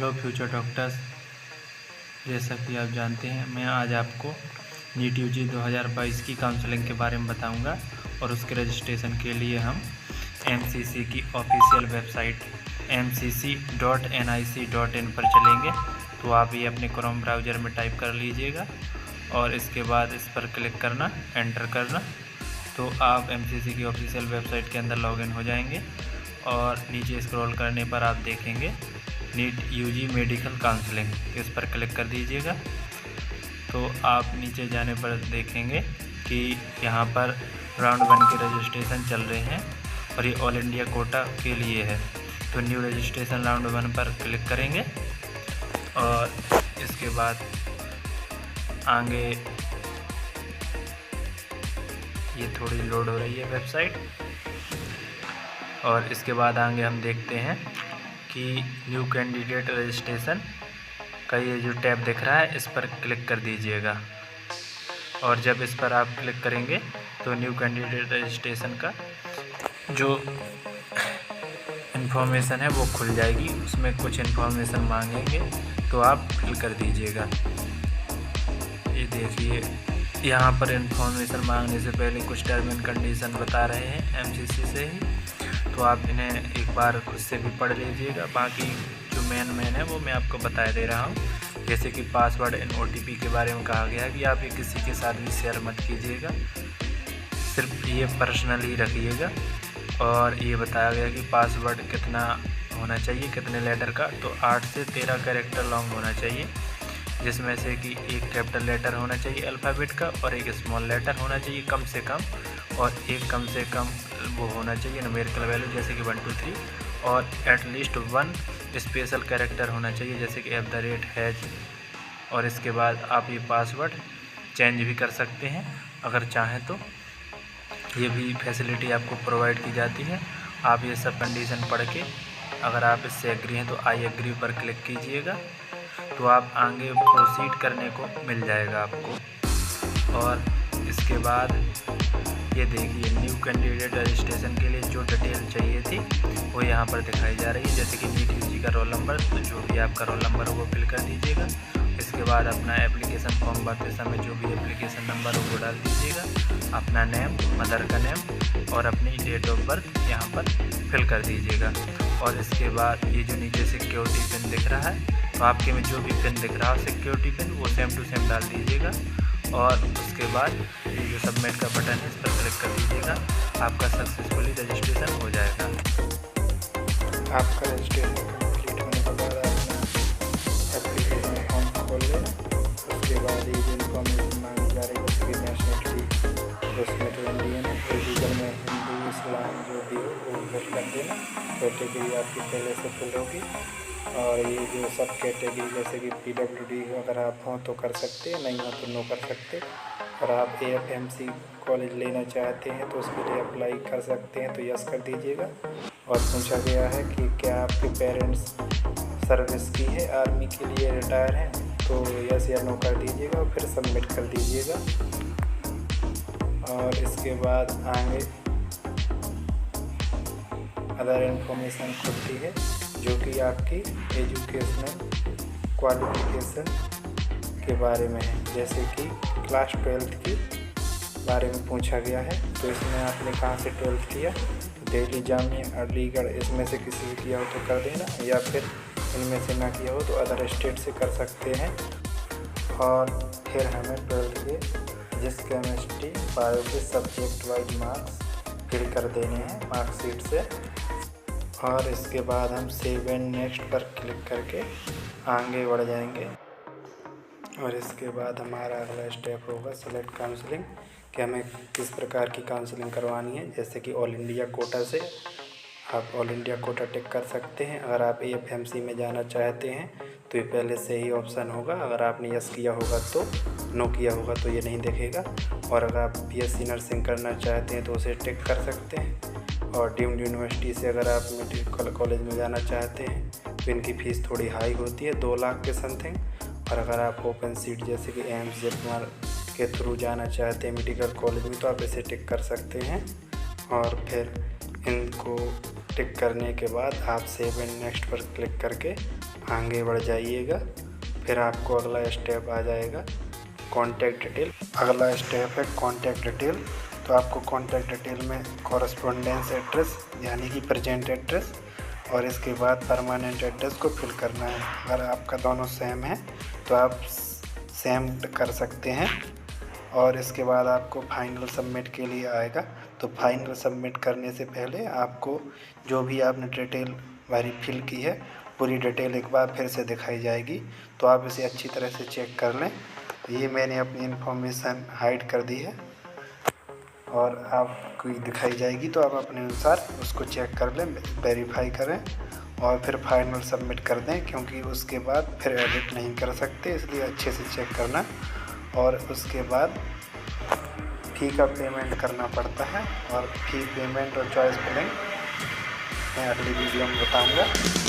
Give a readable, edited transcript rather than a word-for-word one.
Hello future doctors, जैसा कि आप जानते हैं मैं आज आपको नीट यूजी 2022 की काउंसलिंग के बारे में बताऊंगा और उसके रजिस्ट्रेशन के लिए हम एमसीसी की ऑफिशियल वेबसाइट mcc.nic.in पर चलेंगे। तो आप ये अपने क्रोम ब्राउज़र में टाइप कर लीजिएगा और इसके बाद इस पर क्लिक करना, एंटर करना, तो आप एमसीसी की ऑफिशियल वेबसाइट के अंदर लॉगिन हो जाएंगे। और नीचे स्क्रॉल करने पर आप देखेंगे नीट यूजी मेडिकल काउंसलिंग, इस पर क्लिक कर दीजिएगा। तो आप नीचे जाने पर देखेंगे कि यहाँ पर राउंड 1 के रजिस्ट्रेशन चल रहे हैं और ये ऑल इंडिया कोटा के लिए है। तो न्यू रजिस्ट्रेशन राउंड 1 पर क्लिक करेंगे और इसके बाद आगे ये थोड़ी लोड हो रही है वेबसाइट, और इसके बाद आगे हम देखते हैं कि न्यू कैंडिडेट रजिस्ट्रेशन का ये जो टैब दिख रहा है इस पर क्लिक कर दीजिएगा। और जब इस पर आप क्लिक करेंगे तो न्यू कैंडिडेट रजिस्ट्रेशन का जो इन्फॉर्मेशन है वो खुल जाएगी। उसमें कुछ इन्फॉर्मेशन मांगेंगे तो आप फिल कर दीजिएगा। ये देखिए यहाँ पर इन्फॉर्मेशन मांगने से पहले कुछ टर्म एंड कंडीशन बता रहे हैं एमसीसी से ही, तो आप इन्हें एक बार खुद से भी पढ़ लीजिएगा। बाकी जो मेन है वो मैं आपको बता दे रहा हूँ। जैसे कि पासवर्ड एंड ओटीपी के बारे में कहा गया है कि आप ये किसी के साथ भी शेयर मत कीजिएगा, सिर्फ ये पर्सनल ही रखिएगा। और ये बताया गया कि पासवर्ड कितना होना चाहिए, कितने लेटर का, तो 8 से 13 कैरेक्टर लॉन्ग होना चाहिए, जिसमें से कि एक कैपिटल लेटर होना चाहिए अल्फ़ाबेट का और एक स्मॉल लेटर होना चाहिए कम से कम, और एक कम से कम वो होना चाहिए न्यूमेरिकल वैल्यू जैसे कि 1 2 3, और एटलीस्ट 1 स्पेशल कैरेक्टर होना चाहिए जैसे कि @ और इसके बाद आप ये पासवर्ड चेंज भी कर सकते हैं अगर चाहें तो। ये भी फैसिलिटी आपको प्रोवाइड की जाती है। आप ये सब कंडीशन पढ़ के अगर आप इससे एग्री हैं तो आई एग्री पर क्लिक कीजिएगा, तो आप आगे प्रोसीड करने को मिल जाएगा आपको। और इसके बाद ये देखिए न्यू कैंडिडेट रजिस्ट्रेशन के लिए जो डिटेल चाहिए थी वो यहाँ पर दिखाई जा रही है, जैसे कि नीट यूजी का रोल नंबर, तो जो भी आपका रोल नंबर हो वो फिल कर दीजिएगा। इसके बाद अपना एप्लीकेशन फॉर्म भरते समय जो भी एप्लीकेशन नंबर हो वो डाल दीजिएगा, अपना नेम, मदर का नेम और अपनी डेट ऑफ बर्थ यहाँ पर फिल कर दीजिएगा। और इसके बाद ये जो नीचे सिक्योरिटी पिन दिख रहा है, तो आपके में जो भी पिन दिख रहा है सिक्योरिटी पिन वो सेम टू सेम डाल दीजिएगा। और उसके बाद ये जो सबमिट का बटन है इस पर क्लिक कर दीजिएगा, आपका सक्सेसफुली रजिस्ट्रेशन हो जाएगा। आपका रजिस्ट्रेशन कंप्लीट होने के बाद अपना एप्लीकेशन फॉर्म खोल लेना। उसके बाद ये जो इन्फॉर्मेशन मांगी जा रही है जैसे कि नेशनलिटी, उसमें तो इंडियन, रीजन में हिंदू, इस्लाम जो भी हो वो फिल कर देना। कैटेगरी आपकी पहले से फिल होगी। और ये जो सब कैटेगरी जैसे कि PWD अगर आप हों तो कर सकते हैं, नहीं हो तो नो कर सकते। और आप AFMC कॉलेज लेना चाहते हैं तो उसके लिए अप्लाई कर सकते हैं, तो यस कर दीजिएगा। और पूछा गया है कि क्या आपके पेरेंट्स सर्विस की है, आर्मी के लिए रिटायर हैं, तो यस या नो कर दीजिएगा और फिर सबमिट कर दीजिएगा। और इसके बाद आगे अदर इन्फॉर्मेशन खुलती है जो कि आपकी एजुकेशनल क्वालिफिकेशन के बारे में है, जैसे कि क्लास 12th की बारे में पूछा गया है। तो इसमें आपने कहाँ से 12th किया, दिल्ली जामिया, अलीगढ़, इसमें से किसी से किया हो तो कर देना, या फिर इनमें से ना किया हो तो अदर स्टेट से कर सकते हैं। और फिर हमें 12th के जिस केमिस्ट्री बायो के सब्जेक्ट वाइज मार्क्स फिल कर देने हैं मार्कशीट से। और इसके बाद हम सेव एंड नेक्स्ट पर क्लिक करके आगे बढ़ जाएंगे। और इसके बाद हमारा अगला स्टेप होगा सेलेक्ट काउंसलिंग, कि हमें किस प्रकार की काउंसलिंग करवानी है। जैसे कि ऑल इंडिया कोटा से आप ऑल इंडिया कोटा टिक कर सकते हैं। अगर आप AFMC में जाना चाहते हैं तो ये पहले से ही ऑप्शन होगा, अगर आपने यस किया होगा तो, नो किया होगा तो ये नहीं दिखेगा। और अगर आप BSc नर्सिंग करना चाहते हैं तो उसे टिक कर सकते हैं। और डीम्ड यूनिवर्सिटी से अगर आप मेडिकल कॉलेज में जाना चाहते हैं तो इनकी फ़ीस थोड़ी हाई होती है, 2 लाख के समथिंग। और अगर आप ओपन सीट जैसे कि एम्स JPMR के थ्रू जाना चाहते हैं मेडिकल कॉलेज में तो आप इसे टिक कर सकते हैं। और फिर इनको टिक करने के बाद आप सेव एंड नेक्स्ट पर क्लिक करके आगे बढ़ जाइएगा। फिर आपको अगला स्टेप आ जाएगा कॉन्टैक्ट डिटेल। अगला स्टेप है कॉन्टैक्ट डिटेल। तो आपको कॉन्टैक्ट डिटेल में कॉरेस्पोंडेंस एड्रेस यानी कि प्रेजेंट एड्रेस और इसके बाद परमानेंट एड्रेस को फिल करना है। अगर आपका दोनों सेम है तो आप सेम कर सकते हैं और इसके बाद आपको फाइनल सबमिट के लिए आएगा। तो फाइनल सबमिट करने से पहले आपको जो भी आपने डिटेल भरी फिल की है पूरी डिटेल एक बार फिर से दिखाई जाएगी। तो आप इसे अच्छी तरह से चेक कर लें। ये मैंने अपनी इन्फॉर्मेशन हाइड कर दी है और आपको दिखाई जाएगी, तो आप अपने अनुसार उसको चेक कर लें, वेरीफाई करें और फिर फाइनल सबमिट कर दें, क्योंकि उसके बाद फिर एडिट नहीं कर सकते, इसलिए अच्छे से चेक करना। और उसके बाद फ़ी का पेमेंट करना पड़ता है और फ़ी पेमेंट और चॉइस फिलिंग मैं अगली वीडियो में बताऊंगा।